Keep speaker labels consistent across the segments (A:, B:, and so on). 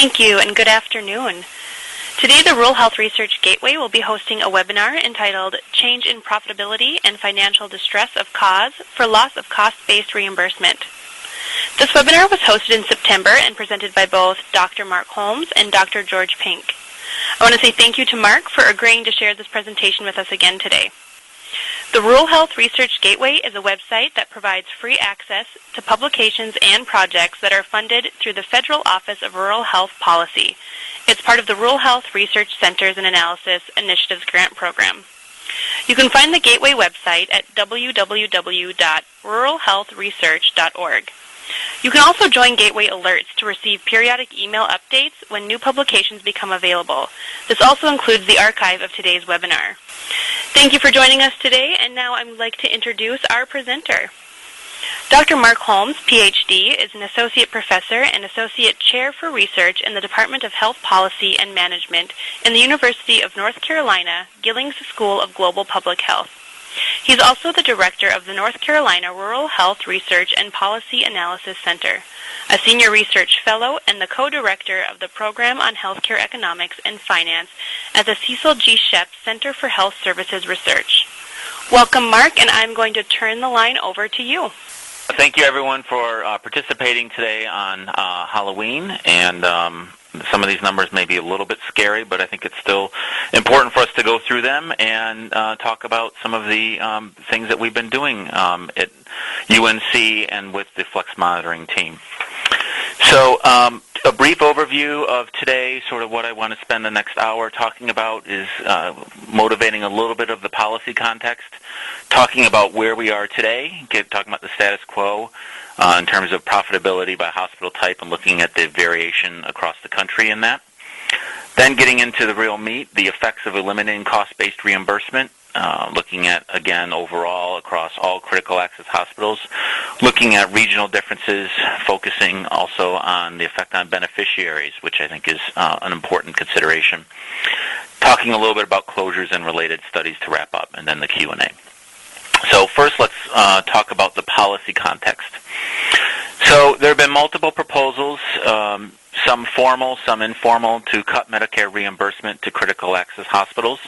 A: Thank you, and good afternoon. Today, the Rural Health Research Gateway will be hosting a webinar entitled Change in Profitability and Financial Distress of CAHs for Loss of Cost-Based Reimbursement. This webinar was hosted in September and presented by both Dr. Mark Holmes and Dr. George Pink. I want to say thank you to Mark for agreeing to share this presentation with us again today. The Rural Health Research Gateway is a website that provides free access to publications and projects that are funded through the Federal Office of Rural Health Policy. It's part of the Rural Health Research Centers and Analysis Initiatives Grant Program. You can find the Gateway website at www.ruralhealthresearch.org. You can also join Gateway Alerts to receive periodic email updates when new publications become available. This also includes the archive of today's webinar. Thank you for joining us today, and now I would like to introduce our presenter. Dr. Mark Holmes, Ph.D., is an Associate Professor and Associate Chair for Research in the Department of Health Policy and Management in the University of North Carolina, Gillings School of Global Public Health. He's also the Director of the North Carolina Rural Health Research and Policy Analysis Center, a Senior Research Fellow and the Co-Director of the Program on Healthcare Economics and Finance at the Cecil G. Shep Center for Health Services Research. Welcome, Mark, and I'm going to turn the line over to you.
B: Thank you, everyone, for participating today on Halloween. And some of these numbers may be a little bit scary, but I think it's still important for us to go through them and talk about some of the things that we've been doing at UNC and with the Flex Monitoring team. So a brief overview of today, sort of what I want to spend the next hour talking about is motivating a little bit of the policy context, talking about where we are today, talking about the status quo in terms of profitability by hospital type and looking at the variation across the country in that. Then getting into the real meat, the effects of eliminating cost-based reimbursement, looking at, again, overall across all critical access hospitals, looking at regional differences, focusing also on the effect on beneficiaries, which I think is an important consideration, talking a little bit about closures and related studies to wrap up, and then the Q&A. So first, let's talk about the policy context. So there have been multiple proposals, some formal, some informal, to cut Medicare reimbursement to critical access hospitals.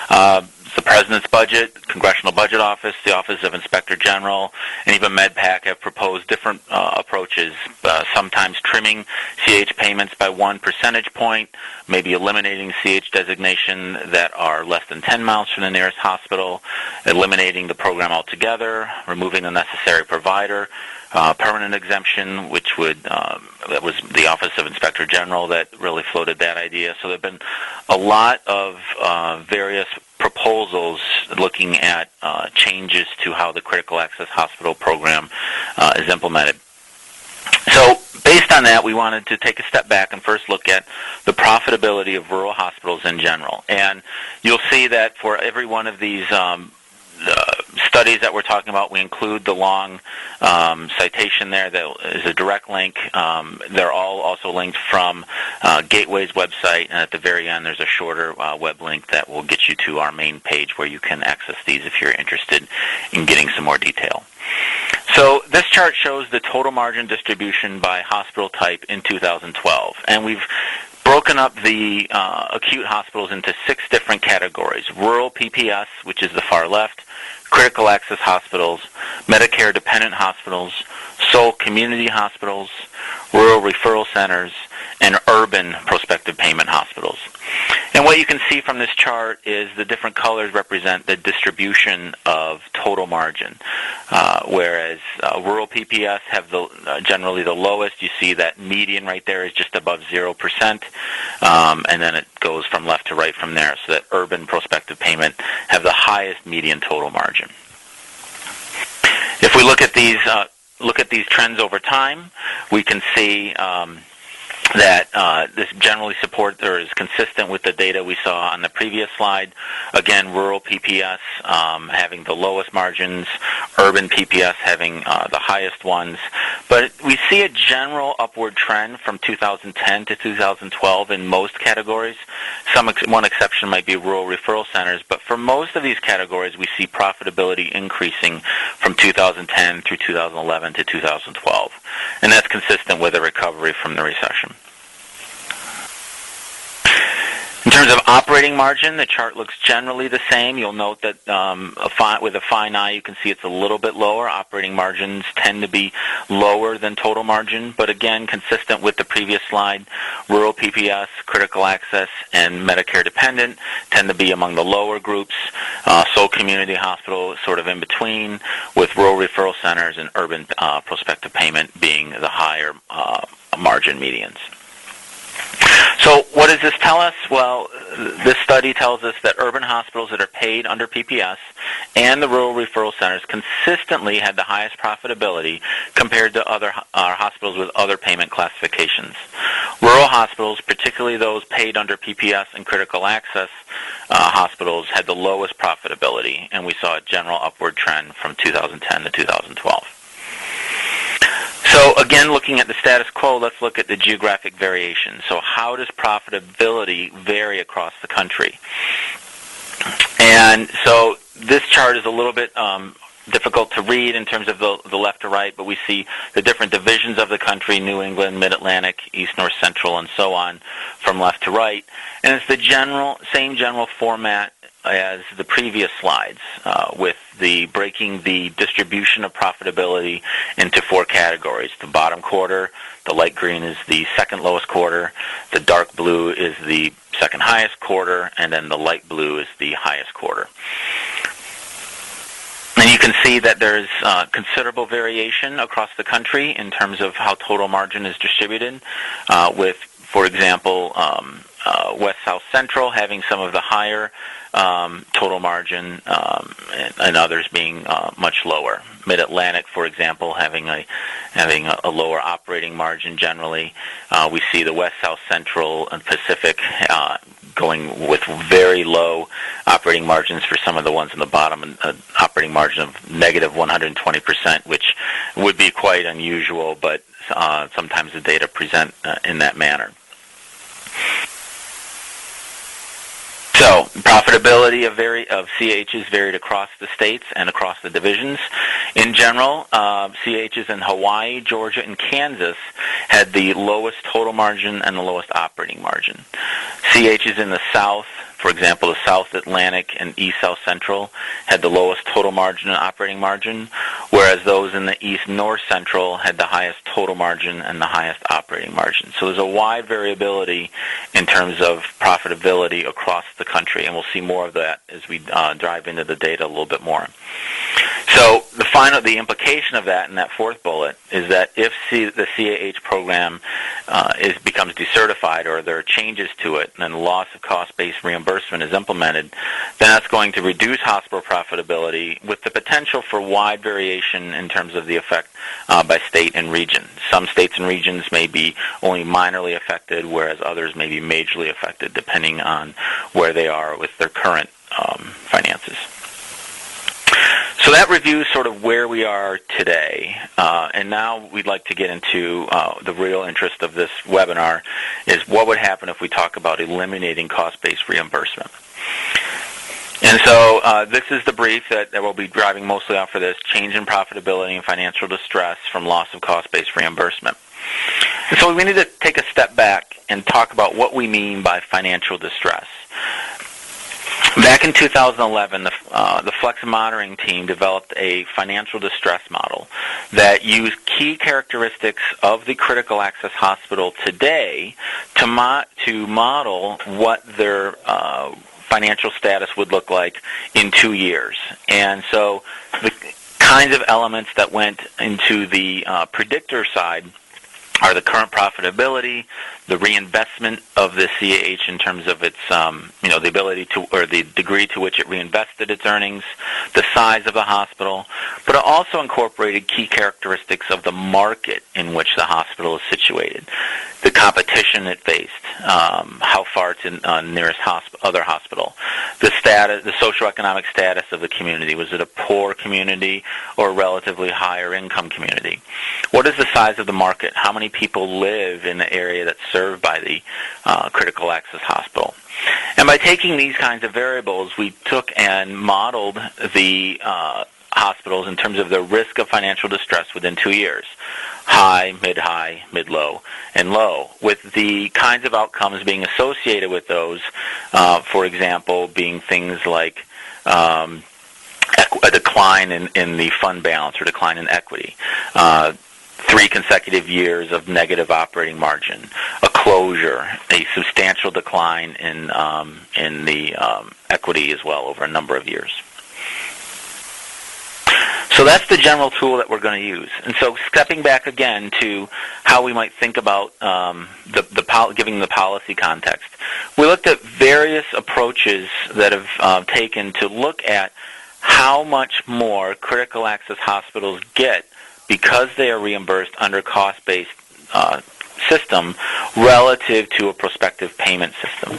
B: The President's budget, Congressional Budget Office, the Office of Inspector General, and even MedPAC have proposed different approaches, sometimes trimming CAH payments by 1 percentage point, maybe eliminating CAH designation that are less than 10 miles from the nearest hospital, eliminating the program altogether, removing the necessary provider, permanent exemption, which would, that was the Office of Inspector General that really floated that idea. So there have been a lot of various proposals looking at changes to how the critical access hospital program is implemented. So based on that, we wanted to take a step back and first look at the profitability of rural hospitals in general. And you'll see that for every one of these studies that we're talking about, we include the long citation there that is a direct link. They're all also linked from Gateway's website, and at the very end there's a shorter web link that will get you to our main page where you can access these if you're interested in getting some more detail. So this chart shows the total margin distribution by hospital type in 2012, and we've broken up the acute hospitals into 6 different categories: rural PPS, which is the far left, critical access hospitals, Medicare-dependent hospitals, sole community hospitals, rural referral centers, and urban prospective payment hospitals. And what you can see from this chart is the different colors represent the distribution of total margin, whereas rural PPS have generally the lowest. You see that median right there is just above 0%, and then it goes from left to right from there, so that urban prospective payment have the highest median total margin. If we look at these trends over time, we can see that this generally supports or is consistent with the data we saw on the previous slide. Again, rural PPS having the lowest margins, urban PPS having the highest ones. But we see a general upward trend from 2010 to 2012 in most categories. One exception might be rural referral centers, but for most of these categories, we see profitability increasing from 2010 through 2011 to 2012. And that's consistent with a recovery from the recession. In terms of operating margin, the chart looks generally the same. You'll note that with a fine eye, you can see it's a little bit lower. Operating margins tend to be lower than total margin, but again, consistent with the previous slide, rural PPS, critical access, and Medicare dependent tend to be among the lower groups. Sole community hospital is sort of in between, with rural referral centers and urban prospective payment being the higher margin medians. So what does this tell us? Well, this study tells us that urban hospitals that are paid under PPS and the rural referral centers consistently had the highest profitability compared to other hospitals with other payment classifications. Rural hospitals, particularly those paid under PPS and critical access hospitals, had the lowest profitability, and we saw a general upward trend from 2010 to 2012. So again, looking at the status quo, let's look at the geographic variation. So how does profitability vary across the country? And so this chart is a little bit difficult to read in terms of the left to right, but we see the different divisions of the country, New England, Mid-Atlantic, East, North, Central, and so on, from left to right. And it's the same general format as the previous slides, with breaking the distribution of profitability into four categories. The bottom quarter, the light green is the second lowest quarter, the dark blue is the second highest quarter, and then the light blue is the highest quarter. And you can see that there's considerable variation across the country in terms of how total margin is distributed, with, for example, West South Central having some of the higher total margin, and others being much lower. Mid-Atlantic, for example, having a lower operating margin generally. We see the West South Central and Pacific going with very low operating margins for some of the ones in the bottom, an operating margin of negative 120%, which would be quite unusual, but sometimes the data present in that manner. So profitability of CAHs varied across the states and across the divisions. In general, CAHs in Hawaii, Georgia, and Kansas had the lowest total margin and the lowest operating margin. CAHs in the South, for example, the South Atlantic and East South Central, had the lowest total margin and operating margin, whereas those in the East North Central had the highest total margin and the highest operating margin. So there's a wide variability in terms of profitability across the country, and we'll see more of that as we dive into the data a little bit more. So the implication of that in that fourth bullet is that if the CAH program becomes decertified, or there are changes to it, and then loss of cost-based reimbursement is implemented, then that's going to reduce hospital profitability with the potential for wide variation in terms of the effect by state and region. Some states and regions may be only minorly affected, whereas others may be majorly affected, depending on where they are with their current finances. So that reviews sort of where we are today, and now we'd like to get into the real interest of this webinar, is what would happen if we talk about eliminating cost-based reimbursement. And so this is the brief that we'll be driving mostly off for this: change in profitability and financial distress from loss of cost-based reimbursement. And so we need to take a step back and talk about what we mean by financial distress. Back in 2011, the Flex Monitoring team developed a financial distress model that used key characteristics of the critical access hospital today to model what their financial status would look like in 2 years. And so the kinds of elements that went into the predictor side are the current profitability, the reinvestment of the CAH in terms of its, the ability to, or the degree to which it reinvested its earnings, the size of the hospital, but it also incorporated key characteristics of the market in which the hospital is situated, the competition it faced, how far to nearest other hospital, the status, the socioeconomic status of the community. Was it a poor community or a relatively higher income community? What is the size of the market? How many people live in the area that's served by the critical access hospital? And by taking these kinds of variables, we took and modeled the hospitals in terms of their risk of financial distress within 2 years. High, mid-low, and low, with the kinds of outcomes being associated with those, for example, being things like a decline in the fund balance or decline in equity, 3 consecutive years of negative operating margin, a closure, a substantial decline in the equity as well over a number of years. So that's the general tool that we're going to use. And so stepping back again to how we might think about giving the policy context, we looked at various approaches that have taken to look at how much more critical access hospitals get because they are reimbursed under cost-based system relative to a prospective payment system.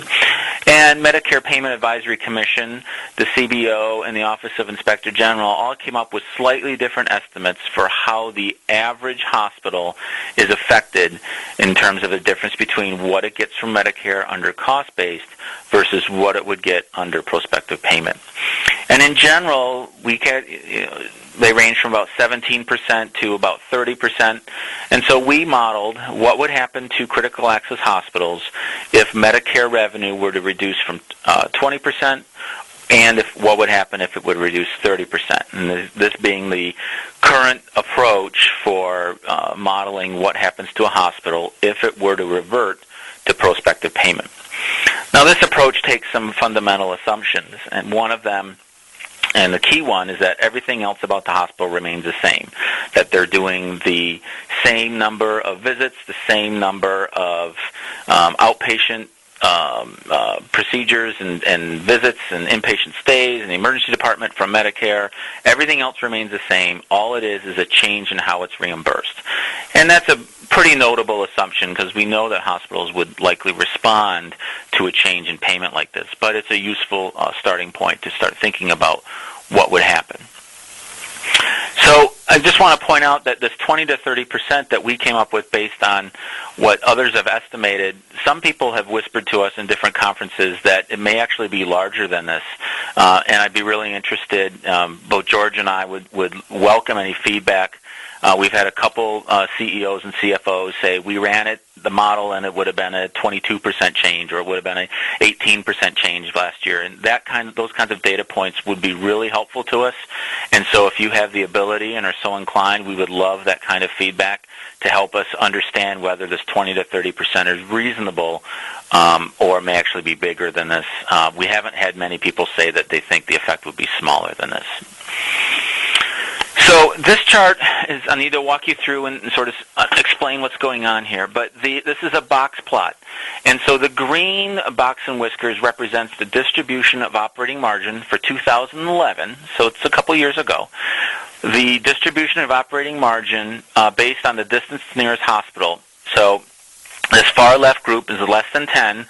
B: And Medicare Payment Advisory Commission, the CBO, and the Office of Inspector General all came up with slightly different estimates for how the average hospital is affected in terms of the difference between what it gets from Medicare under cost-based versus what it would get under prospective payment. And in general, they range from about 17% to about 30%. And so we modeled what would happen to critical access hospitals if Medicare revenue were to reduce from 20%, and what would happen if it would reduce 30%. And this being the current approach for modeling what happens to a hospital if it were to revert to prospective payment. Now, this approach takes some fundamental assumptions, and one of them, and the key one, is that everything else about the hospital remains the same, that they're doing the same number of visits, the same number of outpatient procedures and visits and inpatient stays in the emergency department from Medicare. Everything else remains the same. All it is a change in how it's reimbursed. And that's a pretty notable assumption because we know that hospitals would likely respond to a change in payment like this. But it's a useful starting point to start thinking about what would happen. So I just want to point out that this 20 to 30% that we came up with based on what others have estimated, some people have whispered to us in different conferences that it may actually be larger than this. And I'd be really interested, both George and I would welcome any feedback. We've had a couple CEOs and CFOs say we ran the model and it would have been a 22% change, or it would have been an 18% change last year. And those kinds of data points would be really helpful to us. And so if you have the ability and are so inclined, we would love that kind of feedback to help us understand whether this 20 to 30% is reasonable or may actually be bigger than this. We haven't had many people say that they think the effect would be smaller than this. So this chart is, I need to walk you through and sort of explain what's going on here, but this is a box plot. And so the green box and whiskers represents the distribution of operating margin for 2011, so it's a couple years ago. The distribution of operating margin based on the distance to nearest hospital. So this far left group is less than 10,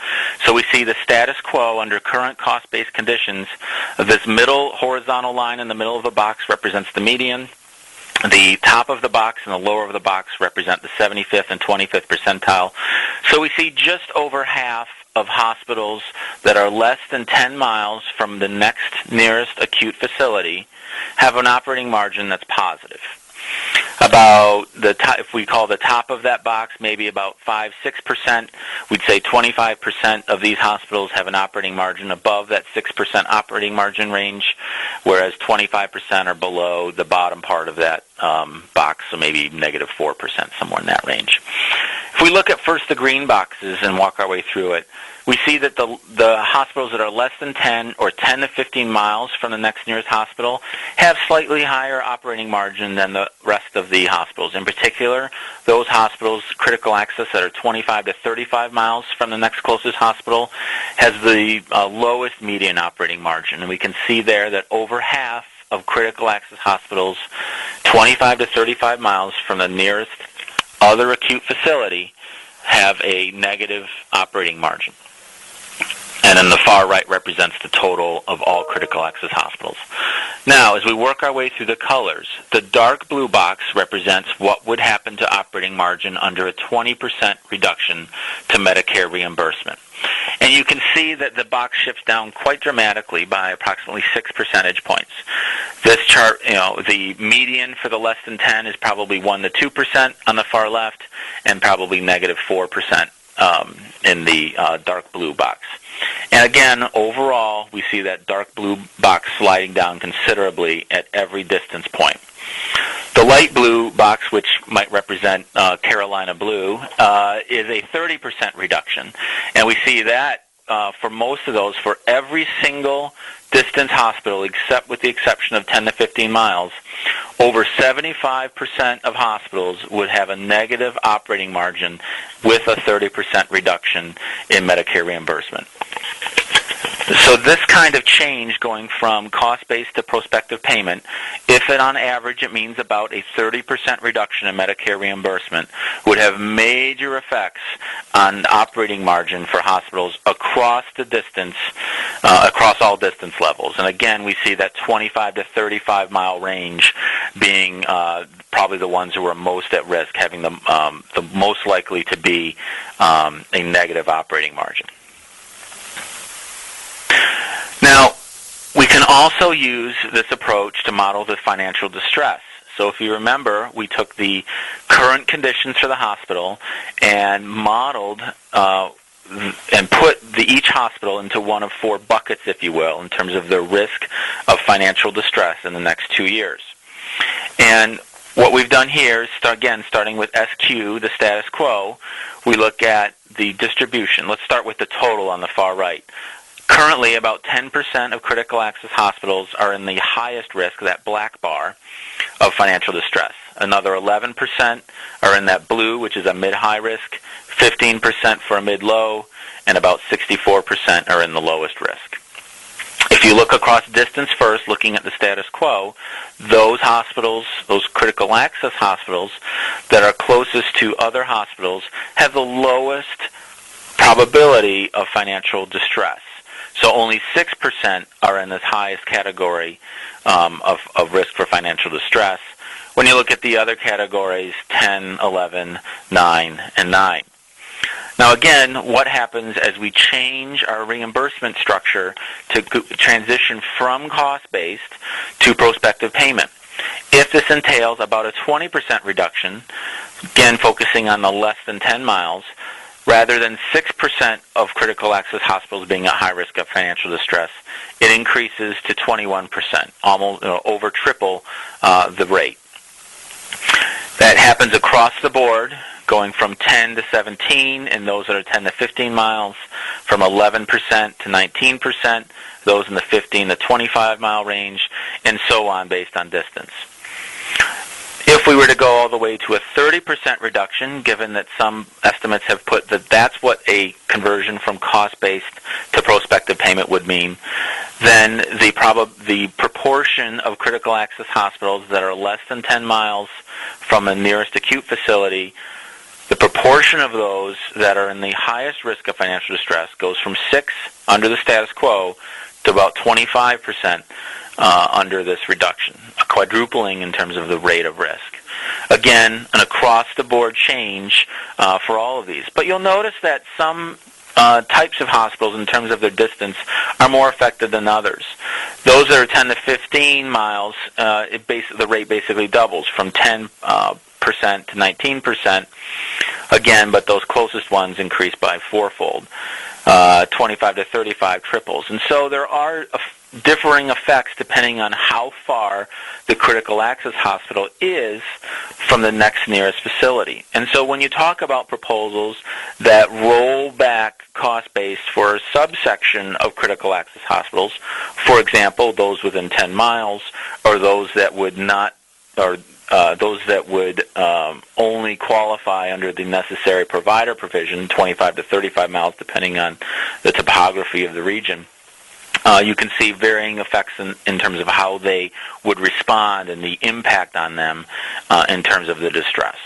B: so we see the status quo under current cost-based conditions. This middle horizontal line in the middle of the box represents the median. The top of the box and the lower of the box represent the 75th and 25th percentile. So we see just over half of hospitals that are less than 10 miles from the next nearest acute facility have an operating margin that's positive. About if we call the top of that box maybe about 5-6%, we'd say 25% of these hospitals have an operating margin above that 6% operating margin range, whereas 25% are below the bottom part of that box, so maybe negative 4%, somewhere in that range. If we look at first the green boxes and walk our way through it, we see that the hospitals that are less than 10 or 10 to 15 miles from the next nearest hospital have slightly higher operating margin than the rest of the hospitals. In particular, those hospitals, critical access, that are 25 to 35 miles from the next closest hospital has the lowest median operating margin. And we can see there that over half of critical access hospitals 25 to 35 miles from the nearest other acute facility have a negative operating margin. And then the far right represents the total of all critical access hospitals. Now, as we work our way through the colors, the dark blue box represents what would happen to operating margin under a 20% reduction to Medicare reimbursement. And you can see that the box shifts down quite dramatically by approximately 6 percentage points. This chart, the median for the less than 10 is probably 1 to 2% on the far left, and probably negative 4% in the dark blue box. And again, overall, we see that dark blue box sliding down considerably at every distance point. The light blue box, which might represent Carolina blue, is a 30% reduction. And we see that for most of those, for every single distance hospital, except with the exception of 10 to 15 miles, over 75% of hospitals would have a negative operating margin with a 30% reduction in Medicare reimbursement. So this kind of change going from cost-based to prospective payment, if it on average it means about a 30% reduction in Medicare reimbursement, would have major effects on operating margin for hospitals across the distance, across all distance levels. And again, we see that 25 to 35 mile range being probably the ones who are most at risk, having the most likely to be a negative operating margin. Now, we can also use this approach to model the financial distress. So if you remember, we took the current conditions for the hospital and modeled and put each hospital into one of 4 buckets, if you will, in terms of their risk of financial distress in the next 2 years. And what we've done here is, again, starting with SQ, the status quo, we look at the distribution. Let's start with the total on the far right. Currently, about 10% of critical access hospitals are in the highest risk, that black bar, of financial distress. Another 11% are in that blue, which is a mid-high risk, 15% for a mid-low, and about 64% are in the lowest risk. If you look across distance first, looking at the status quo, those hospitals, those critical access hospitals that are closest to other hospitals have the lowest probability of financial distress. So only 6% are in this highest category of risk for financial distress. When you look at the other categories, 10, 11, 9, and 9. Now again, what happens as we change our reimbursement structure to transition from cost-based to prospective payment? If this entails about a 20% reduction, again focusing on the less than 10 miles, rather than 6% of critical access hospitals being at high risk of financial distress, it increases to 21%, almost over triple the rate. That happens across the board, going from 10 to 17 in those that are 10 to 15 miles, from 11% to 19%, those in the 15 to 25 mile range, and so on based on distance. If we were to go all the way to a 30% reduction, given that some estimates have put that that's what a conversion from cost-based to prospective payment would mean, then the proportion of critical access hospitals that are less than 10 miles from a nearest acute facility, the proportion of those that are in the highest risk of financial distress goes from 6 under the status quo to about 25% under this reduction, a quadrupling in terms of the rate of risk. Again, an across-the-board change for all of these. But you'll notice that some types of hospitals, in terms of their distance, are more affected than others. Those that are 10 to 15 miles, the rate basically doubles from 10% to 19%. Again, but those closest ones increase by fourfold. 25 to 35 triples. And so there are differing effects depending on how far the critical access hospital is from the next nearest facility. And so when you talk about proposals that roll back cost-based for a subsection of critical access hospitals, for example, those within 10 miles, or those that would not, or those that would only qualify under the necessary provider provision, 25 to 35 miles, depending on the topography of the region, you can see varying effects in terms of how they would respond and the impact on them in terms of the distress.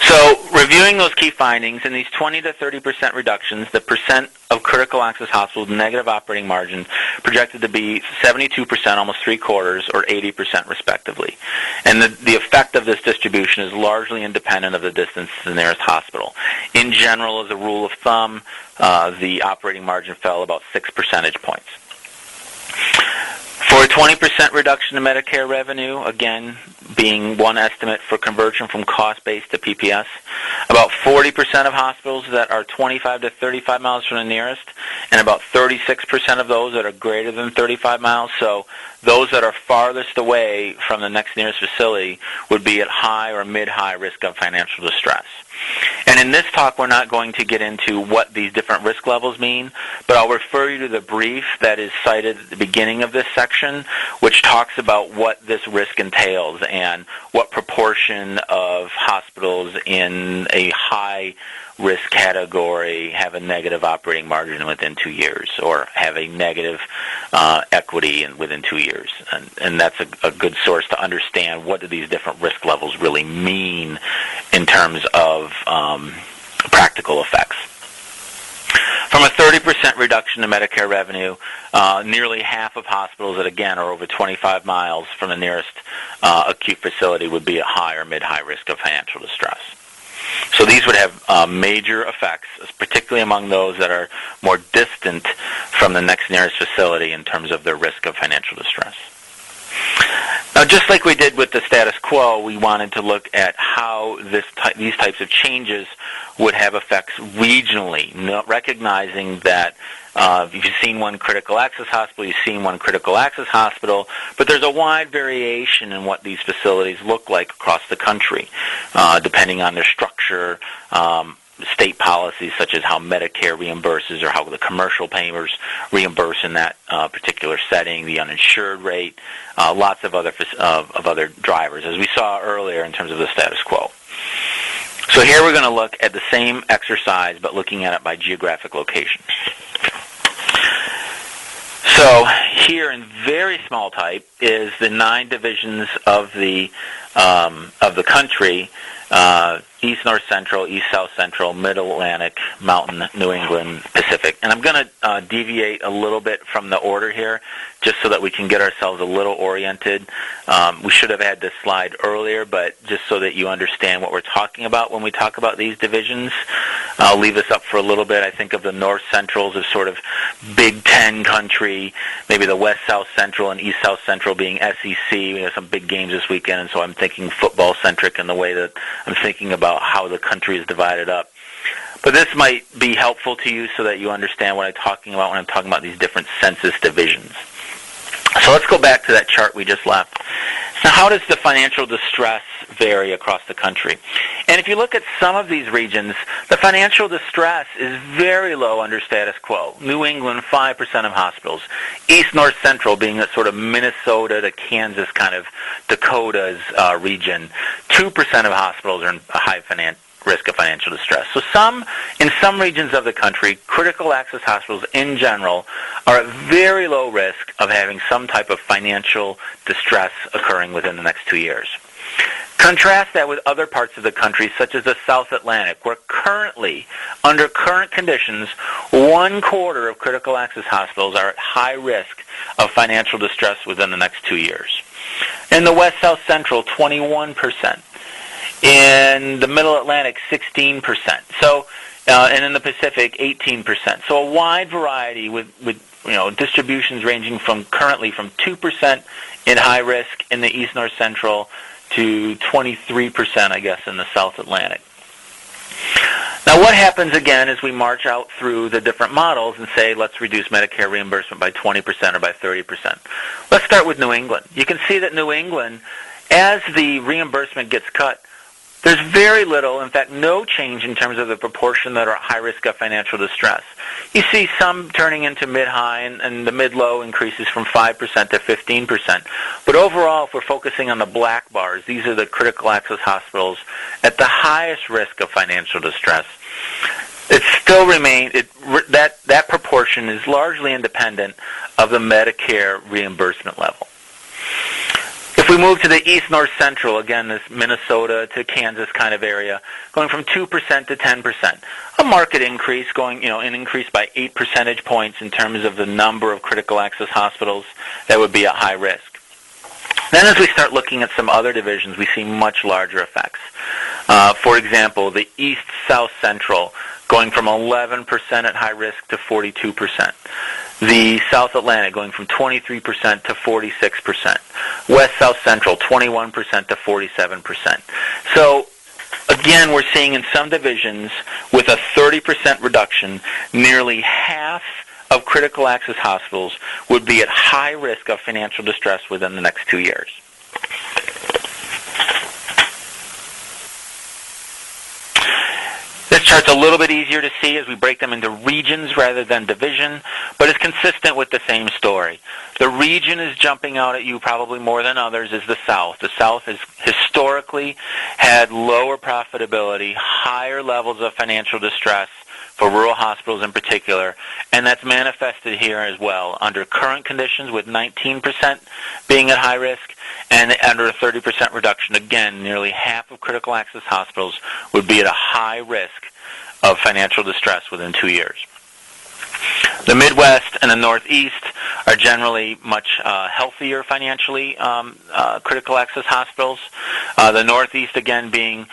B: So Reviewing those key findings, in these 20 to 30% reductions, the percent of critical access hospitals with negative operating margin projected to be 72%, almost three-quarters, or 80% respectively. And the effect of this distribution is largely independent of the distance to the nearest hospital. In general, as a rule of thumb, the operating margin fell about 6 percentage points. For a 20% reduction in Medicare revenue, again, being one estimate for conversion from cost-based to PPS, about 40% of hospitals that are 25 to 35 miles from the nearest, and about 36% of those that are greater than 35 miles. So those that are farthest away from the next nearest facility would be at high or mid-high risk of financial distress. And in this talk, we're not going to get into what these different risk levels mean, but I'll refer you to the brief that is cited at the beginning of this section, which talks about what this risk entails and what proportion of hospitals in a high risk category have a negative operating margin within 2 years or have a negative equity within 2 years. And that's a good source to understand what do these different risk levels really mean in terms of practical effects. From a 30% reduction in Medicare revenue, nearly half of hospitals that, again, are over 25 miles from the nearest acute facility would be at high or mid-high risk of financial distress. So these would have major effects, particularly among those that are more distant from the next nearest facility in terms of their risk of financial distress. Now, just like we did with the status quo, we wanted to look at how these types of changes would have effects regionally, recognizing that if you've seen one critical access hospital, you've seen one critical access hospital, but there's a wide variation in what these facilities look like across the country, depending on their structure, state policies such as how Medicare reimburses or how the commercial payers reimburse in that particular setting, the uninsured rate, lots of other drivers, as we saw earlier in terms of the status quo. So here we're going to look at the same exercise, but looking at it by geographic location. So here in very small type is the 9 divisions of the country: East, North, Central, East, South, Central, Middle Atlantic, Mountain, New England, Pacific. And I'm going to deviate a little bit from the order here, just so that we can get ourselves a little oriented. We should have had this slide earlier, but just so that you understand what we're talking about when we talk about these divisions, I'll leave this up for a little bit. I think of the North Centrals as sort of Big Ten country, maybe the West South Central and East South Central being SEC. We have some big games this weekend, and so I'm thinking football-centric in the way that I'm thinking about how the country is divided up. But this might be helpful to you so that you understand what I'm talking about when I'm talking about these different census divisions. So let's go back to that chart we just left. Now, how does the financial distress vary across the country? And if you look at some of these regions, the financial distress is very low under status quo. New England, 5% of hospitals. East, North, Central being that sort of Minnesota to Kansas kind of Dakotas region. 2% of hospitals are in a high risk of financial distress. So in some regions of the country, critical access hospitals in general are at very low risk of having some type of financial distress occurring within the next 2 years. Contrast that with other parts of the country, such as the South Atlantic, where currently, under current conditions, 1/4 of critical access hospitals are at high risk of financial distress within the next 2 years. In the West South Central, 21%. In the Middle Atlantic, 16%. So, and in the Pacific, 18%. So a wide variety with distributions ranging from currently from 2% in high risk in the East North Central to 23%, I guess, in the South Atlantic. Now, what happens again as we march out through the different models and say, let's reduce Medicare reimbursement by 20% or by 30%? Let's start with New England. You can see that New England, as the reimbursement gets cut, there's very little, in fact, no change in terms of the proportion that are at high risk of financial distress. You see some turning into mid-high, and the mid-low increases from 5% to 15%. But overall, if we're focusing on the black bars, these are the critical access hospitals at the highest risk of financial distress. It still remains, that proportion is largely independent of the Medicare reimbursement level. If we move to the east, north, central, again, this Minnesota to Kansas kind of area, going from 2% to 10%. A market increase, an increase by 8 percentage points in terms of the number of critical access hospitals that would be at high risk. Then as we start looking at some other divisions, we see much larger effects. For example, the east, south, central, going from 11% at high risk to 42%. The South Atlantic going from 23% to 46%. West South Central 21% to 47%. So again, we're seeing in some divisions with a 30% reduction, nearly half of critical access hospitals would be at high risk of financial distress within the next 2 years. This chart's a little bit easier to see as we break them into regions rather than division, but it's consistent with the same story. The region is jumping out at you probably more than others is the South. The South has historically had lower profitability, higher levels of financial distress for rural hospitals in particular, and that's manifested here as well under current conditions with 19% being at high risk and under a 30% reduction. Again, nearly half of critical access hospitals would be at a high risk of financial distress within 2 years. The Midwest and the Northeast are generally much healthier financially critical access hospitals. The Northeast, again, being,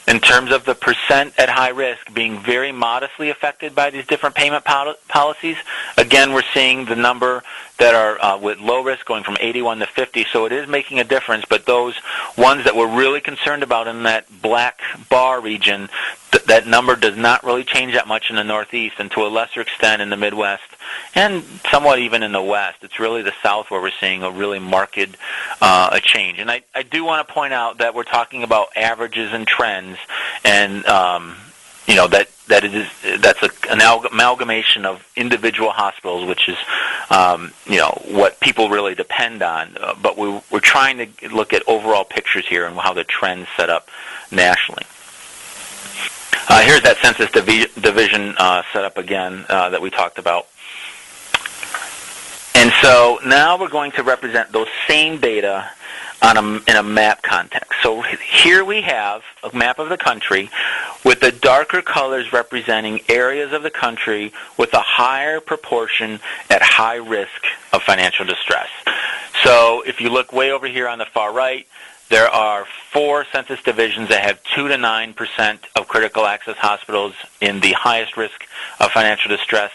B: in terms of the percent at high risk, being very modestly affected by these different payment policies. Again, we're seeing the number that are with low risk going from 81 to 50, so it is making a difference, but those ones that we're really concerned about in that black bar region, that number does not really change that much in the Northeast, and to a lesser extent in the Midwest, and somewhat even in the West. It's really the South where we're seeing a really marked a change. And I do want to point out that we're talking about averages and trends, and that's an amalgamation of individual hospitals, which is what people really depend on. But we're trying to look at overall pictures here and how the trends set up nationally. Here's that census division set up again that we talked about. And so now we're going to represent those same data in a map context. So here we have a map of the country with the darker colors representing areas of the country with a higher proportion at high risk of financial distress. So if you look way over here on the far right, there are 4 census divisions that have 2 to 9% of critical access hospitals in the highest risk of financial distress,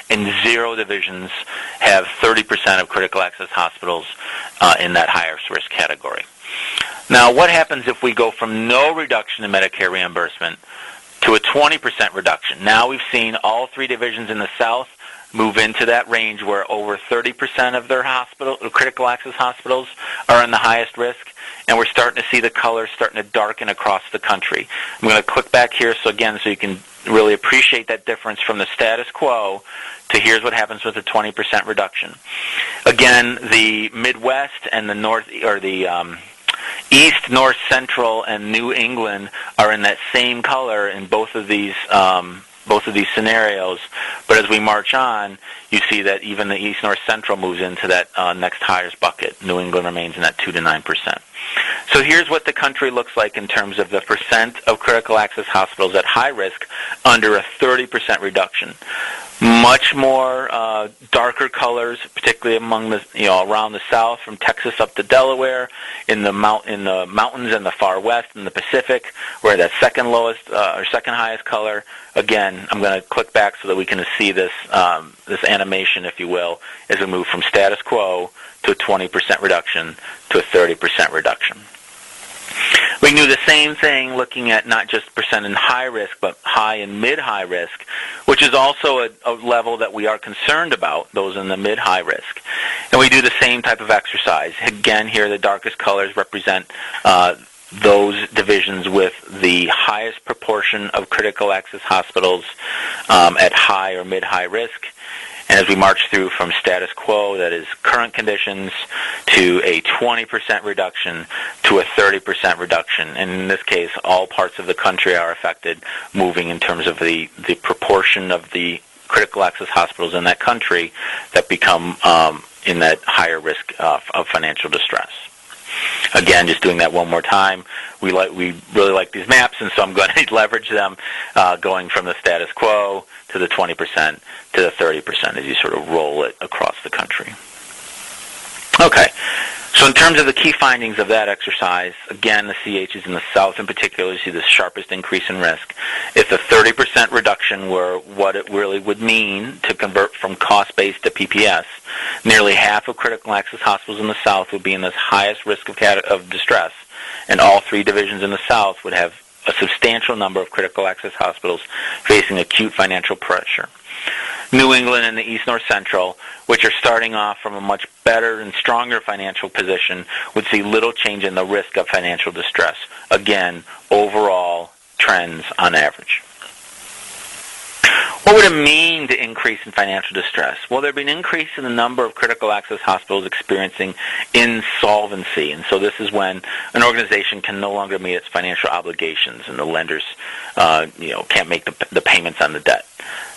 B: and 0 divisions have 30% of critical access hospitals in that highest risk category. Now, what happens if we go from no reduction in Medicare reimbursement to a 20% reduction? Now we've seen all 3 divisions in the South move into that range where over 30% of their critical access hospitals are in the highest risk, and we're starting to see the colors starting to darken across the country. I'm going to click back here so you can really appreciate that difference from the status quo to here's what happens with a 20% reduction. Again, the Midwest and the North, or the East, North, Central, and New England are in that same color in both of these scenarios. But as we march on, you see that even the East, North, Central moves into that next highest bucket. New England remains in that 2 to 9%. So here's what the country looks like in terms of the percent of critical access hospitals at high risk under a 30% reduction. Much more darker colors, particularly among around the South, from Texas up to Delaware, in the mountains and the far west and the Pacific, where that second lowest or second highest color. Again, I'm going to click back so that we can see this this animation, if you will, as we move from status quo to a 20% reduction to a 30% reduction. We can do the same thing looking at not just percent in high risk, but high and mid-high risk, which is also a level that we are concerned about, those in the mid-high risk. And we do the same type of exercise. Again, here the darkest colors represent those divisions with the highest proportion of critical access hospitals at high or mid-high risk. And as we march through from status quo, that is current conditions, to a 20% reduction to a 30% reduction. And in this case, all parts of the country are affected, moving in terms of the proportion of the critical access hospitals in that country that become in that higher risk of financial distress. Again, just doing that one more time, we really like these maps, and so I'm going to leverage them, going from the status quo to the 20% to the 30% as you sort of roll it across the country. Okay, so in terms of the key findings of that exercise, again, the CAHs in the South in particular see the sharpest increase in risk. If the 30% reduction were what it really would mean to convert from cost-based to PPS, nearly half of critical access hospitals in the South would be in this highest risk of distress, and all 3 divisions in the South would have a substantial number of critical access hospitals facing acute financial pressure. New England and the East North Central, which are starting off from a much better and stronger financial position, would see little change in the risk of financial distress. Again, overall trends on average. What would it mean to increase in financial distress? Well, there would be an increase in the number of critical access hospitals experiencing insolvency, and so this is when an organization can no longer meet its financial obligations, and the lenders, can't make the payments on the debt.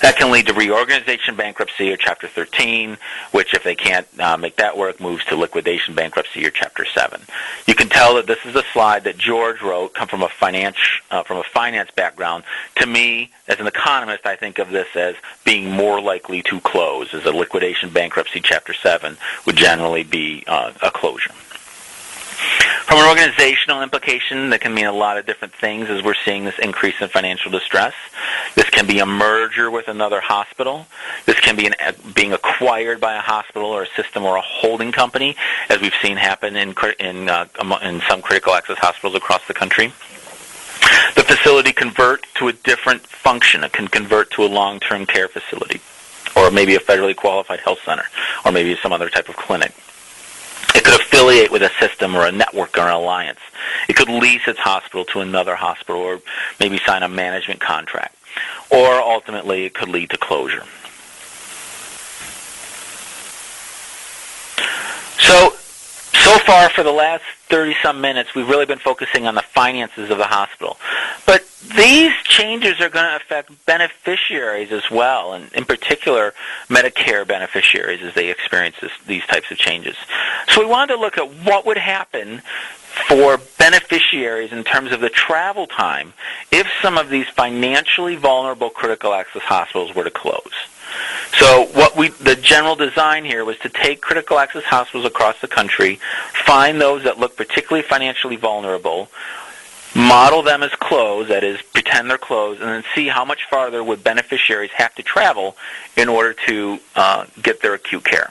B: That can lead to reorganization bankruptcy or Chapter 13, which, if they can't make that work, moves to liquidation bankruptcy or Chapter 7. You can tell that this is a slide that George wrote, come from a finance background. To me, as an economist, I think of this as being more likely to close, as a liquidation bankruptcy Chapter 7 would generally be a closure. From an organizational implication, that can mean a lot of different things as we're seeing this increase in financial distress. This can be a merger with another hospital. This can be being acquired by a hospital or a system or a holding company, as we've seen happen in some critical access hospitals across the country. The facility convert to a different function. It can convert to a long-term care facility, or maybe a federally qualified health center, or maybe some other type of clinic. It could affiliate with a system or a network or an alliance. It could lease its hospital to another hospital, or maybe sign a management contract. Or ultimately, it could lead to closure. So far for the last 30-some minutes, we've really been focusing on the finances of the hospital. But these changes are going to affect beneficiaries as well, and in particular, Medicare beneficiaries as they experience these types of changes. So we wanted to look at what would happen for beneficiaries in terms of the travel time if some of these financially vulnerable critical access hospitals were to close. So the general design here was to take critical access hospitals across the country, find those that look particularly financially vulnerable, model them as closed, that is, pretend they're closed, and then see how much farther would beneficiaries have to travel in order to get their acute care.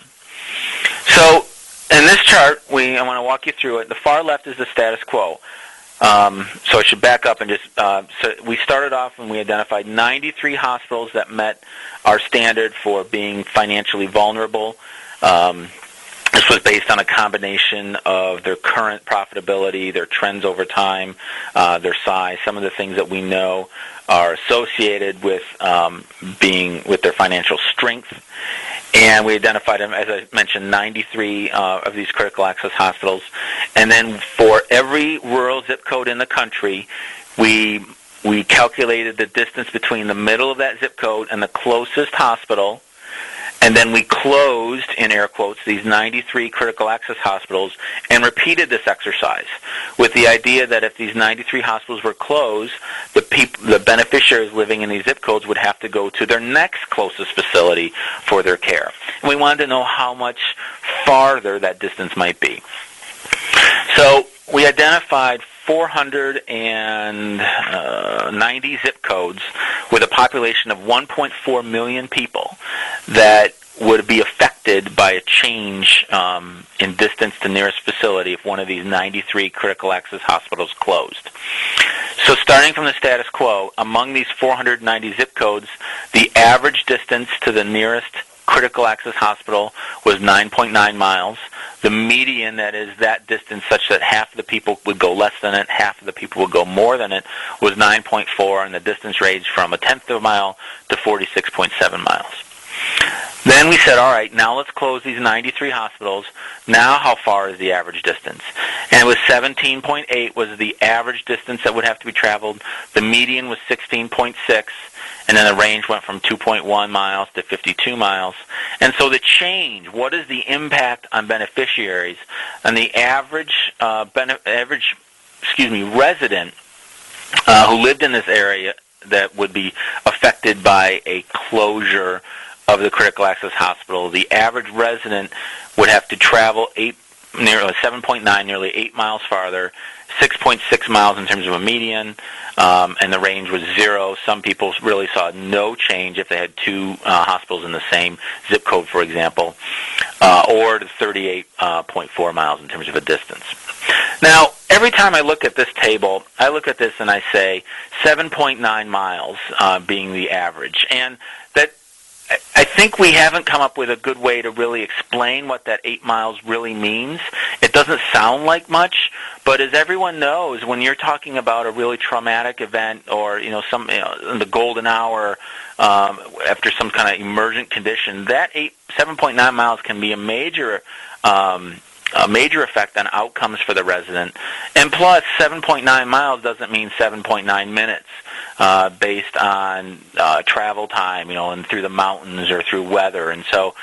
B: So in this chart, I want to walk you through it. The far left is the status quo. So I should back up and just, so we started off and we identified 93 hospitals that met our standard for being financially vulnerable. This was based on a combination of their current profitability, their trends over time, their size, some of the things that we know are associated with with their financial strength. And we identified them, as I mentioned, 93 of these critical access hospitals. And then for every rural zip code in the country, we calculated the distance between the middle of that zip code and the closest hospital. And then we closed, in air quotes, these 93 critical access hospitals and repeated this exercise with the idea that if these 93 hospitals were closed, the beneficiaries living in these zip codes would have to go to their next closest facility for their care. And we wanted to know how much farther that distance might be. So we identified 490 zip codes with a population of 1.4 million people that would be affected by a change in distance to nearest facility if one of these 93 critical access hospitals closed. So starting from the status quo, among these 490 zip codes, the average distance to the nearest critical access hospital was 9.9 miles. The median, that is that distance such that half of the people would go less than it, half of the people would go more than it, was 9.4, and the distance ranged from a tenth of a mile to 46.7 miles. Then we said, all right, now let's close these 93 hospitals. Now how far is the average distance? And it was 17.8 was the average distance that would have to be traveled. The median was 16.6, and then the range went from 2.1 miles to 52 miles. And so the change, what is the impact on beneficiaries? And the average resident who lived in this area that would be affected by a closure of the critical access hospital, the average resident would have to travel nearly 7.9, nearly 8 miles farther, 6.6 miles in terms of a median, and the range was 0. Some people really saw no change if they had two hospitals in the same zip code, for example, or to 38.4 miles in terms of a distance. Now, every time I look at this table, I look at this and I say 7.9 miles being the average. And that I think we haven't come up with a good way to really explain what that 8 miles really means. It doesn't sound like much, but as everyone knows, when you're talking about a really traumatic event or in the golden hour after some kind of emergent condition, that 7.9 miles can be a major effect on outcomes for the resident. And plus, 7.9 miles doesn't mean 7.9 minutes based on travel time, and through the mountains or through weather. And so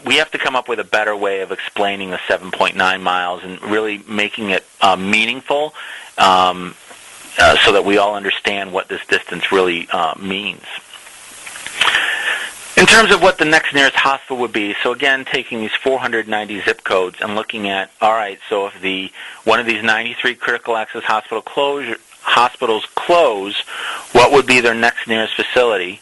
B: we have to come up with a better way of explaining the 7.9 miles and really making it meaningful so that we all understand what this distance really means. In terms of what the next nearest hospital would be, so again, taking these 490 zip codes and looking at, all right, so if one of these 93 critical access hospitals close, what would be their next nearest facility?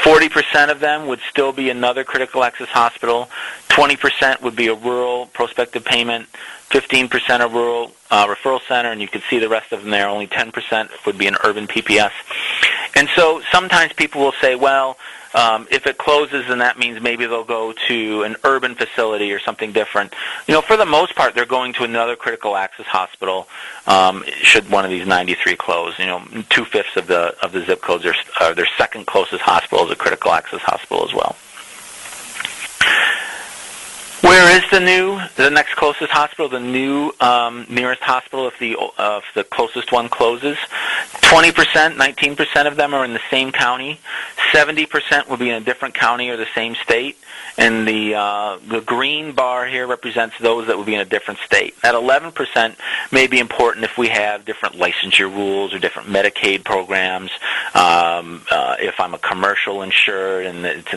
B: 40% of them would still be another critical access hospital. 20% would be a rural prospective payment. 15% a rural referral center, and you can see the rest of them there. Only 10% would be an urban PPS. And so sometimes people will say, well, if it closes, then that means maybe they'll go to an urban facility or something different. For the most part, they're going to another critical access hospital should one of these 93 close. 2/5 of the zip codes are their second closest hospital is a critical access hospital as well. Where is the next closest hospital? The new nearest hospital if the closest one closes. 20%, 19% of them are in the same county. 70% will be in a different county or the same state. And the green bar here represents those that will be in a different state. That 11% may be important if we have different licensure rules or different Medicaid programs. If I'm a commercial insured and it's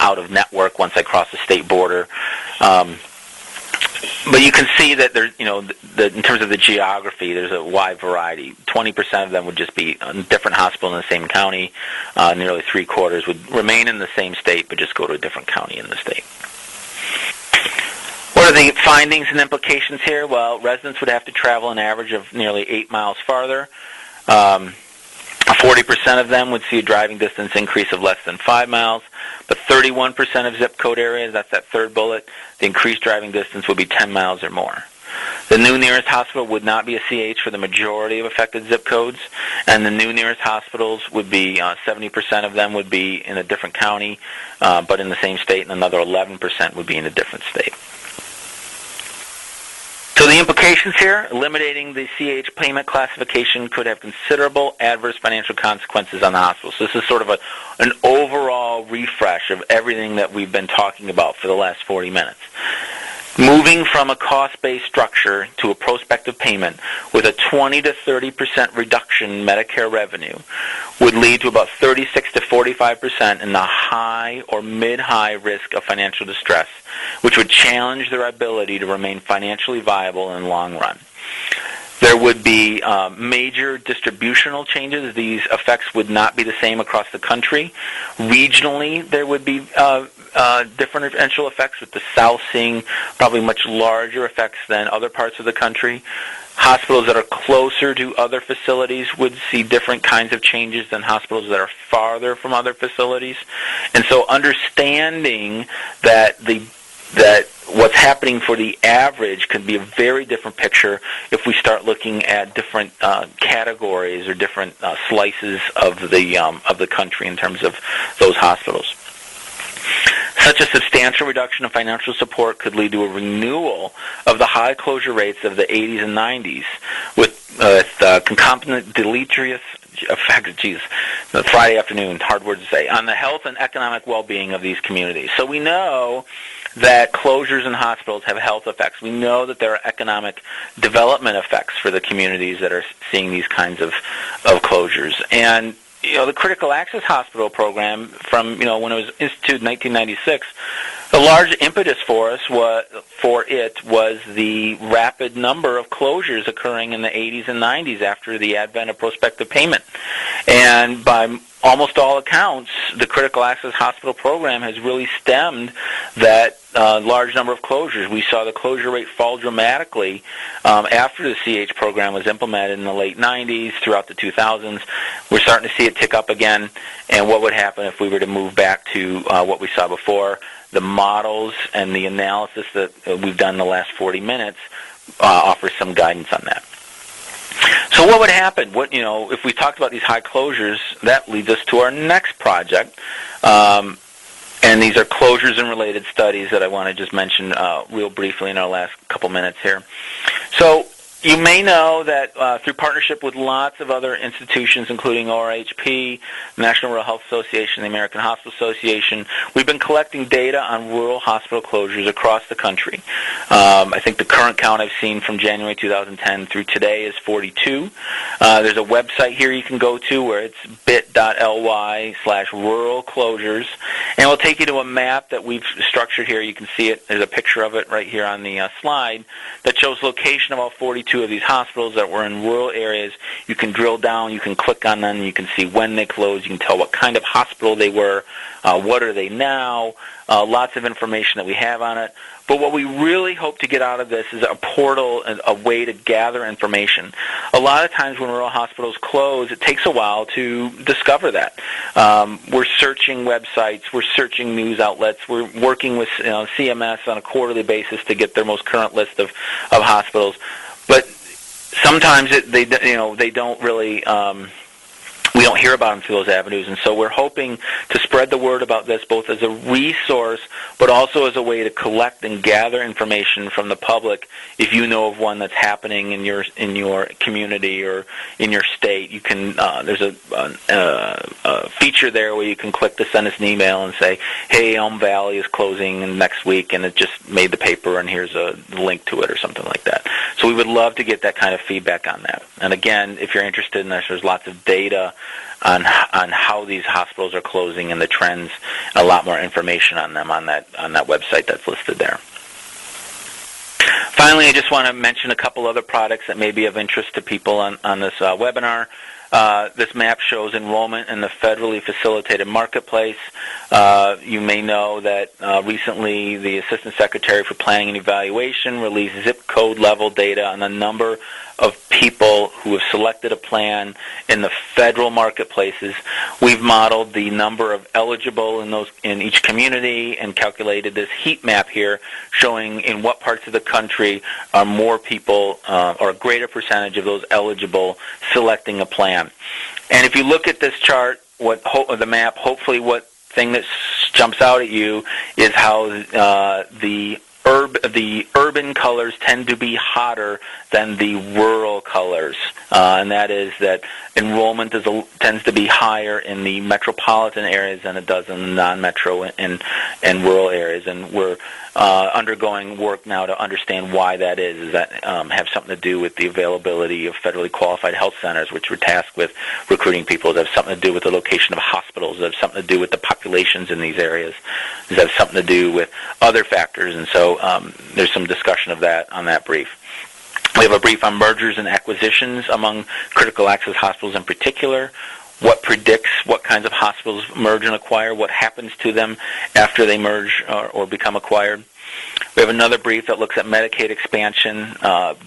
B: out of network once I cross the state border. But you can see that there, in terms of the geography, there's a wide variety. 20% of them would just be a different hospital in the same county. Nearly 3/4 would remain in the same state, but just go to a different county in the state. What are the findings and implications here? Well, residents would have to travel an average of nearly 8 miles farther. 40% of them would see a driving distance increase of less than 5 miles, but 31% of zip code areas, that's that third bullet, the increased driving distance would be 10 miles or more. The new nearest hospital would not be a CAH for the majority of affected zip codes, and the new nearest hospitals would be 70% of them would be in a different county, but in the same state, and another 11% would be in a different state. So the implications here, eliminating the CAH payment classification could have considerable adverse financial consequences on the hospital. So this is sort of an overall refresh of everything that we've been talking about for the last 40 minutes. Moving from a cost-based structure to a prospective payment with a 20 to 30% reduction in Medicare revenue would lead to about 36 to 45% in the high or mid-high risk of financial distress, which would challenge their ability to remain financially viable in the long run. There would be major distributional changes. These effects would not be the same across the country. Regionally, there would be differential effects, with the South seeing probably much larger effects than other parts of the country. Hospitals that are closer to other facilities would see different kinds of changes than hospitals that are farther from other facilities. And so understanding that what's happening for the average could be a very different picture if we start looking at different categories or different slices of the country in terms of those hospitals. Such a substantial reduction of financial support could lead to a renewal of the high closure rates of the 80s and 90s with concomitant deleterious effects. Friday afternoon, hard word to say, on the health and economic well-being of these communities. So we know that closures in hospitals have health effects. We know that there are economic development effects for the communities that are seeing these kinds of closures. And the Critical Access Hospital program from when it was instituted in 1996, the large impetus for it was the rapid number of closures occurring in the 80s and 90s after the advent of prospective payment. And by almost all accounts, the Critical Access Hospital program has really stemmed that large number of closures. We saw the closure rate fall dramatically after the CAH program was implemented in the late 90s, throughout the 2000s. We're starting to see it tick up again. And what would happen if we were to move back to what we saw before? The models and the analysis that we've done in the last 40 minutes offers some guidance on that. So what would happen? If we talked about these high closures, that leads us to our next project. And these are closures and related studies that I want to just mention real briefly in our last couple minutes here. So you may know that through partnership with lots of other institutions, including ORHP, National Rural Health Association, the American Hospital Association, we've been collecting data on rural hospital closures across the country. I think the current count I've seen from January 2010 through today is 42. There's a website here you can go to where it's bit.ly/rural closures, and it will take you to a map that we've structured here. You can see it. There's a picture of it right here on the slide that shows location of all 42 of these hospitals that were in rural areas. You can drill down, you can click on them, you can see when they closed, you can tell what kind of hospital they were, what are they now, lots of information that we have on it. But what we really hope to get out of this is a portal, a way to gather information. A lot of times when rural hospitals close, it takes a while to discover that. We're searching websites, we're searching news outlets, we're working with CMS on a quarterly basis to get their most current list of hospitals. But sometimes they don't really. We don't hear about them through those avenues, and so we're hoping to spread the word about this both as a resource, but also as a way to collect and gather information from the public. If you know of one that's happening in your community or in your state, you can. There's a feature there where you can click to send us an email and say, "Hey, Elm Valley is closing next week, and it just made the paper, and here's a link to it," or something like that. So we would love to get that kind of feedback on that. And again, if you're interested in this, there's lots of data on how these hospitals are closing and the trends, and a lot more information on them on that website that's listed there. Finally, I just want to mention a couple other products that may be of interest to people on this webinar. This map shows enrollment in the federally facilitated marketplace. You may know that recently the Assistant Secretary for Planning and Evaluation released zip code level data on the number of people who have selected a plan in the federal marketplaces. We've modeled the number of eligible in each community and calculated this heat map here showing in what parts of the country are more people or a greater percentage of those eligible selecting a plan. And if you look at this chart, the map, hopefully what thing that jumps out at you is how the urban colors tend to be hotter than the rural colors, and that is that enrollment tends to be higher in the metropolitan areas than it does in the non-metro and rural areas. And we're undergoing work now to understand why that is. Does that have something to do with the availability of federally qualified health centers, which we're tasked with recruiting people? Does it have something to do with the location of hospitals? Does it have something to do with the populations in these areas? Does it have something to do with other factors? And so there's some discussion of that on that brief. We have a brief on mergers and acquisitions among critical access hospitals in particular. What predicts what kinds of hospitals merge and acquire, what happens to them after they merge or become acquired. We have another brief that looks at Medicaid expansion.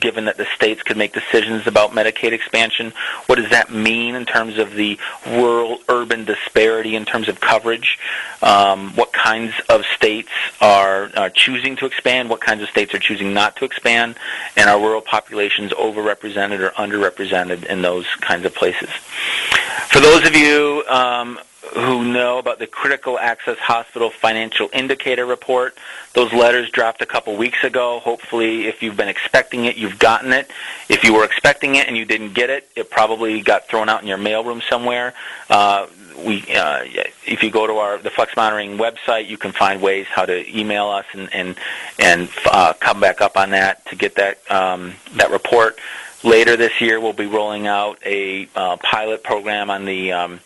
B: Given that the states could make decisions about Medicaid expansion, what does that mean in terms of the rural-urban disparity in terms of coverage? What kinds of states are choosing to expand? What kinds of states are choosing not to expand? And are rural populations overrepresented or underrepresented in those kinds of places? For those of you who know about the Critical Access Hospital Financial Indicator Report. Those letters dropped a couple weeks ago. Hopefully, if you've been expecting it, you've gotten it. If you were expecting it and you didn't get it, it probably got thrown out in your mailroom somewhere. If you go to the Flex Monitoring website, you can find ways how to email us and come back up on that to get that report. Later this year, we'll be rolling out a pilot program on the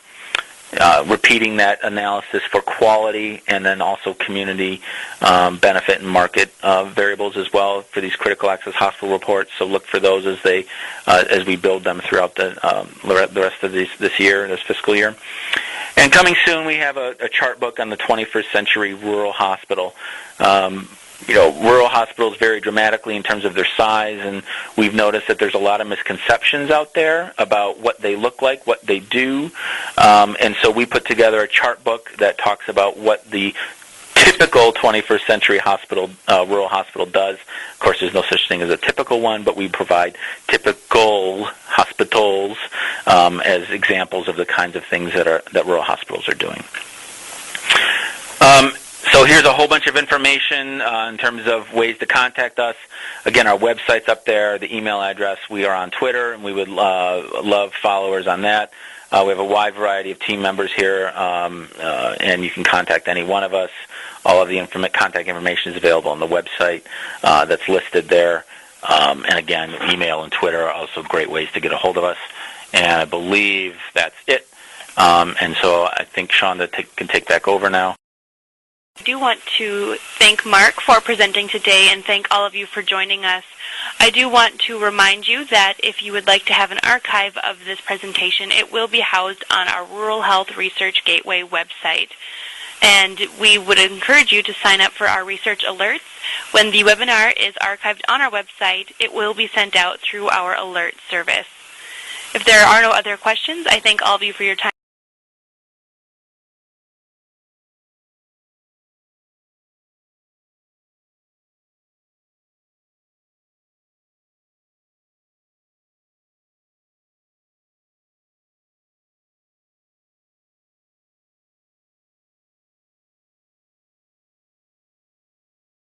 B: repeating that analysis for quality and then also community benefit and market variables as well for these critical access hospital reports. So look for those as we build them throughout the rest of this year, this fiscal year. And coming soon, we have a chart book on the 21st century rural hospital. Rural hospitals vary dramatically in terms of their size, and we've noticed that there's a lot of misconceptions out there about what they look like, what they do, and so we put together a chart book that talks about what the typical 21st century rural hospital does. Of course, there's no such thing as a typical one, but we provide typical hospitals as examples of the kinds of things that rural hospitals are doing. So here's a whole bunch of information in terms of ways to contact us. Again, our website's up there, the email address. We are on Twitter, and we would love followers on that. We have a wide variety of team members here, and you can contact any one of us. All of the contact information is available on the website that's listed there. And again, email and Twitter are also great ways to get a hold of us. And I believe that's it. And so I think Shonda can take back over now.
A: I do want to thank Mark for presenting today and thank all of you for joining us. I do want to remind you that if you would like to have an archive of this presentation, it will be housed on our Rural Health Research Gateway website. And we would encourage you to sign up for our research alerts. When the webinar is archived on our website, it will be sent out through our alert service. If there are no other questions, I thank all of you for your time.